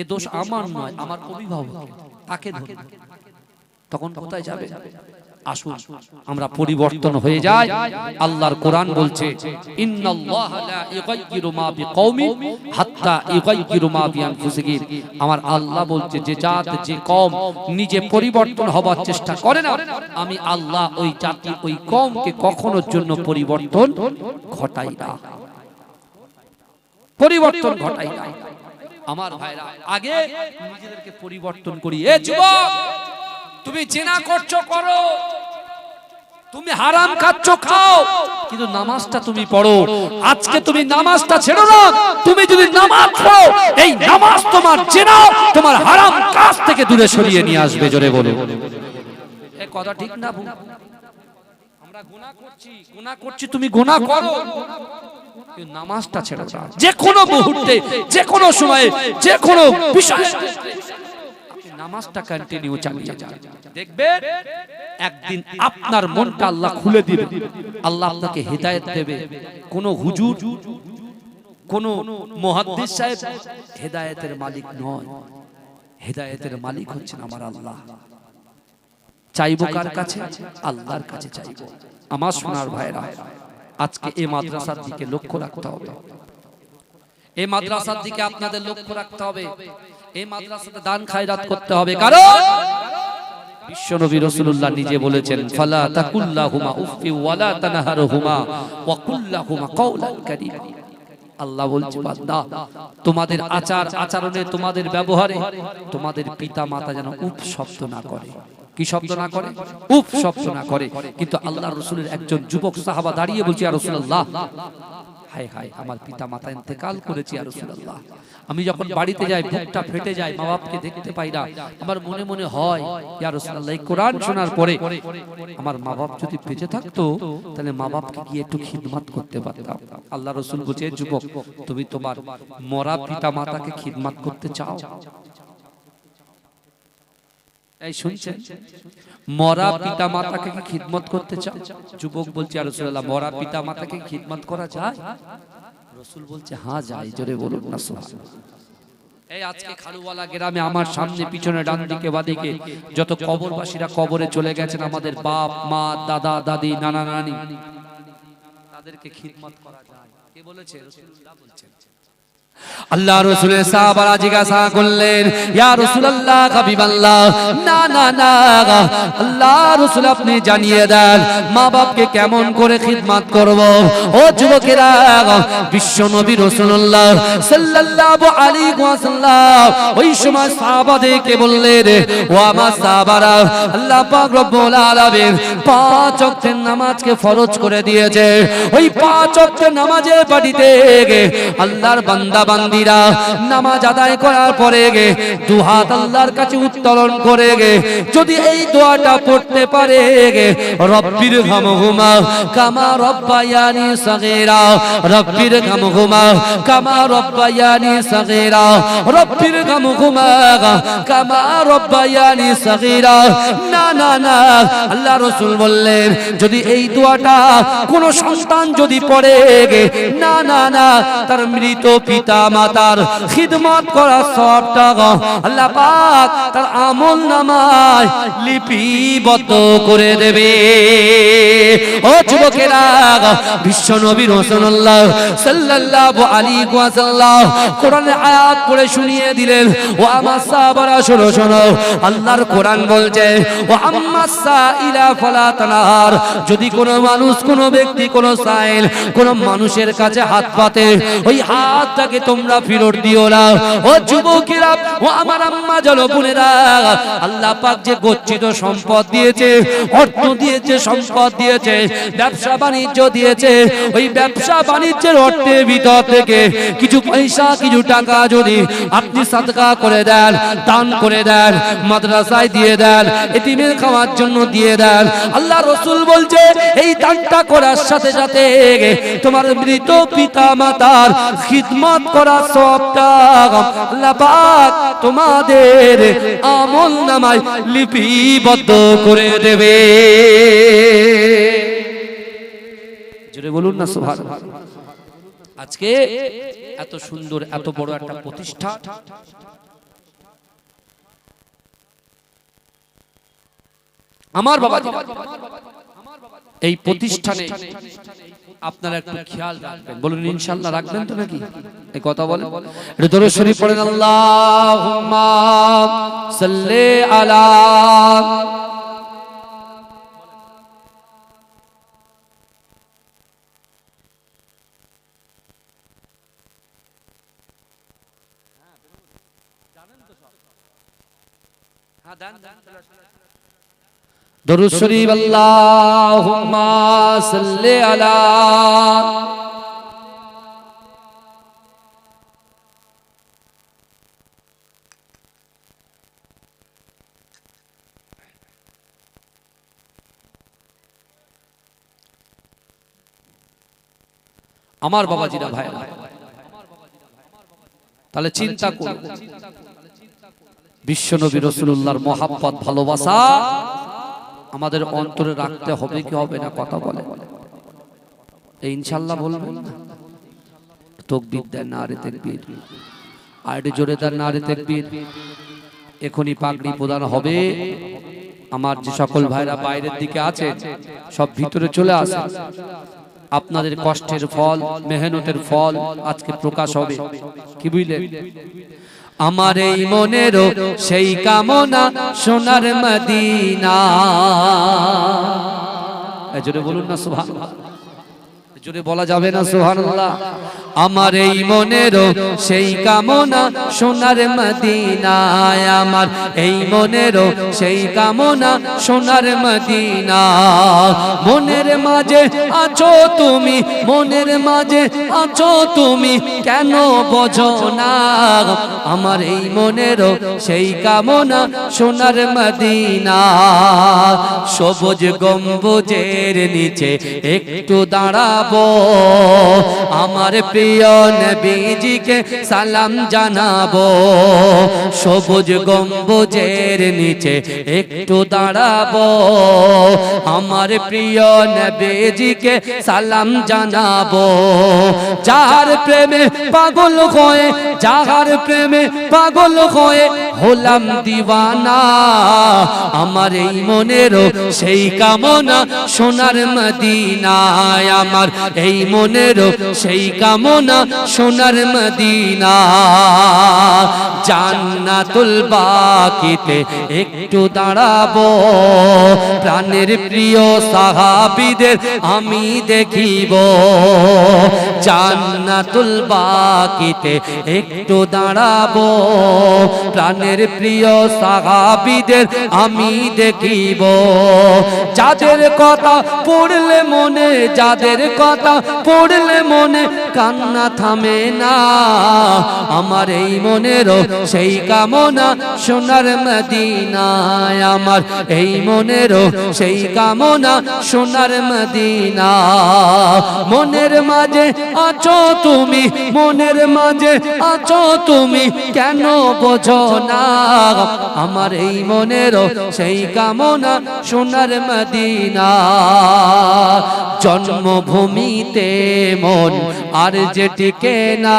এ দোষ আমার নয়, আমার অভিভাবক, তাকে ধরে। তখন কোথায় যাবে? আসুন আমরা পরিবর্তন হয়ে যাই। আল্লাহর কোরআন বলছে ইন্নাল্লাহা লা ইউগাইয়িরু মা বিকওমিন হাত্তা ইউগাইয়িরু মা বিআনফুসিহিম। আমার আল্লাহ বলছে যে জাত যে কওম নিজে পরিবর্তন হবার চেষ্টা করে না, আমি আল্লাহ ওই জাতি ওই কওমকে কখনোর জন্য পরিবর্তন ঘটাই না, পরিবর্তন ঘটাই না। আমার ভাইরা আগে নিজেদেরকে পরিবর্তন করি। এ যুবক তুমি জিনা করছো করো, তুমি হারাম খাচ্ছো খাও, কিন্তু নামাজটা তুমি পড়ো। আজকে তুমি নামাজটা ছেড়ো না, তুমি যদি নামাজ পড়ো এই নামাজ তোমার জিনা তোমার হারাম কাজ থেকে দূরে সরিয়ে নিয়ে আসবে। জোরে বলো এই কথা ঠিক না ভুল? আমরা গুনাহ করছি, তুমি গুনাহ করো, নামাজটা ছেড়ো না। যে কোনো মুহূর্তে, যে কোনো সময়ে, যে কোনো বিষয়ে নামাজটা কন্টিনিউ চালিয়ে যান। দেখবেন একদিন আপনার মনটা আল্লাহ খুলে দিবে, আল্লাহ আপনাকে হেদায়েত দেবে। কোন হুজুর, কোন মুহাদ্দিস সাহেব হেদায়েতের মালিক নয়, হেদায়েতের মালিক হচ্ছেন আমার আল্লাহ। চাইবো কার কাছে? আল্লাহর কাছে চাইবো। আমার সোনার ভাইরা আজকে এই মাদ্রাসার দিকে লক্ষ্য রাখতে হবে, এই মাদ্রাসার দিকে আপনাদের লক্ষ্য রাখতে হবে। এই মাদ্রাসাতে দান খায়রাত করতে হবে, কারণ বিশ্বনবী রাসূলুল্লাহ নিজে বলেছেন ফালা তাকুল্লাহুমা উফি ওয়ালা তানহারহুমা ওয়া কুল্লাহুমা কাওলান কারীমা। আল্লাহ বলছে বান্দা তোমাদের আচার আচরণে, তোমাদের ব্যবহারে তোমাদের পিতা মাতা যেন উফ শব্দ না করে। কি শব্দ না করে? উফ শব্দ না করে। কিন্তু আল্লাহর রাসূলের একজন যুবক সাহাবা দাঁড়িয়ে বলছে ইয়া রাসূলুল্লাহ, হায় হায় আমার পিতা মাতা ইন্তেকাল করেছে ইয়া রাসূলুল্লাহ, আমি যখন বাড়িতে যাই বুকটা ফেটে যায়, মা বাপকে দেখতে পাই না, আমার মনে মনে হয় ইয়া রাসূলুল্লাহ এই কোরআন শোনার পরে আমার মা বাপ যদি বেঁচে থাকতো তাহলে মা বাপকে গিয়ে একটু খিদমত করতে পারতাম। আল্লাহ রাসূল বলছে যুবক তুমি তোমার মরা পিতা মাতাকে খিদমত করতে চাও? এই শুনছেন? মরা পিতা মাতাকে কি খিদমত করতে চাও? যুবক বলছে ইয়া রাসূলুল্লাহ মরা পিতা মাতাকে খিদমত করা যায়? রাসূল বলছে হ্যাঁ যায়। জোরে বলুন না সুবহানাল্লাহ। এই আজকে খালুওয়ালা গ্রামে আমার সামনে পিছনে ডান দিকে বাদিকে যত কবরবাসীরা কবরে চলে গেছেন, আমাদের বাপ মা দাদা দাদি নানা নানি, তাদেরকে খিদমত করা যায়। কে বলেছে? রাসূলুল্লাহ বলছেন। আল্লাহ রাসূলের সাহাবারা জিজ্ঞাসা করলেন, ইয়া রাসূলুল্লাহ, হাবিবাল্লাহ, না না না, আল্লাহ রাসূল আপনি জানিয়ে দেন মা বাপকে কেমন করে খিদমত করব। ও যুবকেরা, বিশ্ব নবী রাসূলুল্লাহ সাল্লাল্লাহু আলাইহি ওয়াসাল্লাম ওই সময় সাহাবাদেরকে বললেন, ও আমার সাহাবারা, আল্লাহ পাক রব্বুল আলামিন 5 ওয়াক্তের নামাজকে ফরজ করে দিয়েছে। ওই 5 ওয়াক্তের নামাজের পাটিতে আল্লাহর বান্দা বান্দিরা নামাজ আদায় করার পরে দুহাত আল্লাহর কাছে উত্তোলন করে যদি এই দোয়াটা পড়তে পারে, রব্বির হামহুমা কামা রব্বায়ানি সগীরা, রব্বির হামহুমা কামা রব্বায়ানি সগীরা, রব্বির হামহুমা কামা রব্বায়ানি সগীরা। না না না, আল্লাহ রাসূল বললেন যদি এই দোয়াটা কোন সন্তান যদি পড়ে, না না না, তার মৃত পিতা মাতার খিদমত করার সওয়াবটা আল্লাহ পাক তার আমলনামায় লিপিবদ্ধ করে দেবে। ও যুবকেরা, বিশ্ব নবী রাসূলুল্লাহ সাল্লাল্লাহু আলাইহি ওয়াসাল্লাম কোরআনের আয়াত পড়ে শুনিয়ে দিলেন। ও আমার সাহাবারা শোনো শোনো, আল্লাহর কোরআন বলছে, ও আম্মাস সাইলা ফালা তানহার, যদি কোনো মানুষ, কোনো ব্যক্তি, কোনো সাইল কোনো মানুষের কাছে হাত পাতে, ওই হাতটাকে তোমরা ফেরত দিও না। ও যুবকেরা, ও আমার আম্মা জানো বোনেরা, আল্লাহ পাক যে গচ্ছিত সম্পদ দিয়েছে, অর্থ দিয়েছে, সম্পদ দিয়েছে, ব্যবসা বাণিজ্য দিয়েছে, ওই ব্যবসা বাণিজ্যের অর্থের ভিতর থেকে কিছু পয়সা, কিছু টাকা যদি আপনি সাদকা করে দেন, দান করে দেন, মাদ্রাসায় দিয়ে দেন, এতিমের খাওয়ার জন্য দিয়ে দেন, আল্লাহ রাসূল বলছে এই দানটা করার সাথে সাথে তোমার মৃত পিতা মাতার খিদমত করার সওয়াবটা আল্লাহ পাক তোমাদের আমলনামায় লিপিবদ্ধ করে দেবে। জোরে বলুন না সুবহানাল্লাহ। আজকে এত সুন্দর, এত বড় একটা প্রতিষ্ঠান, আমার বাবা এই প্রতিষ্ঠানে আপনারা একটু খেয়াল রাখবেন। বলুন ইনশাআল্লাহ রাখবেন তো নাকি? এই কথা বলেন, একটু দরুদ শরীফ পড়েন, আল্লাহুম্মা সাল্লি আলা। দরুদ শরীফ, আল্লাহুম্মা সাল্লি আলা। আমার বাবাজিরা ভাই, তাহলে চিন্তা করুন, বিশ্ব নবী রাসূলুল্লাহর মহব্বত, ভালোবাসা আমাদের অন্তরে রাখতে হবে কি হবে না? কথা বলে এই ইনশাআল্লাহ বলবেন না? তাকবীর দেন, নারে তাকবীর, আরেকটু জোরে দেন, নারে তাকবীর। এখনই পাগড়ি প্রদান হবে। আমার যে সকল ভাইরা বাইরের দিকে আছে সব ভিতরে চলে আসে। আপনাদের কষ্টের ফল, মেহনতের ফল আজকে প্রকাশ হবে। কি বুঝলেন? আমার এই মনেরও সেই কামনা সোনার মদিনা। জোরে বলুন না সুবহানাল্লাহ। জোরে বলা যাবে না সুবহানাল্লাহ? আমার এই মনেরও সেই কামনা সোনার মদিনায়, আমার এই মনেরও সেই কামনা সোনার মদিনা। মনের মাঝে আছো তুমি, মনের মাঝে আছো তুমি, কেন বোঝো না? আমার এই মনেরও সেই কামনা সোনার মদিনা। সবুজ গম্বুজের নিচে একটু দাঁড়াবো, আমার প্রিয় নবীজিকে সালাম জানাবো। সবুজ গম্বুজের নিচে একটু দাঁড়াবো, আমার প্রিয় নবীজিকে সালাম জানাবো। যার প্রেমে পাগল হয়ে, যার প্রেমে পাগল হয়ে হলাম দিওয়ানা আমার এই মনের সেই কামনা সোনার মদিনায় আমার এই মনের সেই কামনা সোনার মদিনা জান্নাতুল বাকিতে একটু দাঁড়াবো প্রাণের প্রিয় সাহাবীদের আমি দেখিব জান্নাতুল বাকিতে একটু দাঁড়াবো প্রাণের প্রিয় সাহাবীদের আমি দেখিব যাদের কথা পড়লে মনে যাদের কথা পড়লে মনে কান্না থামে না আমার এই মনেরও সেই কামনা সোনার মদিনায় আমার এই মনেরও সেই কামনা সোনার মদিনা মনের মাঝে আছো তুমি মনের মাঝে আছো তুমি কেন বোঝো না আমার এই মনেরও সেই কামনা সোনার মদিনা জন্মভূমিতে মন আর যে টিকে না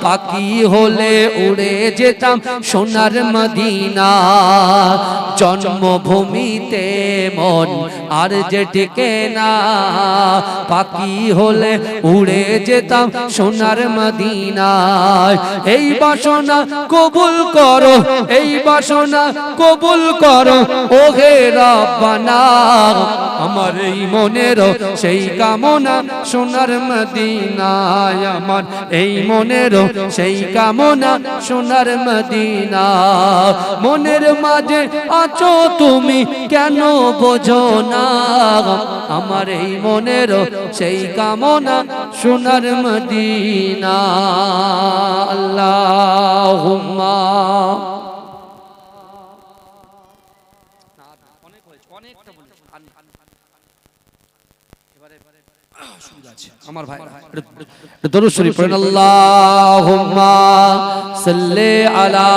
পাখি হলে উড়ে যেতাম সোনার মদিনা জন্মভূমিতে মন আর যে টিকে না পাখি হলে উড়ে যেতাম সোনার মদিনায় এই বাসনা কবুল করো এই বাসনা কবুল করো ওহে রব্বানা আমার এই মনের সেই কামনা সোনার মদিনায় আমার এই মনের সেই কামনা সোনার মদিনা মনের মাঝে আছো তুমি কেন বোঝো না আমার এই মনের সেই কামনা সোনার মদিনা আল্লাহুম্মা আমার ভাই দরুদ শরীফ পড়েন আল্লাহুম্মা সাল্লি আলা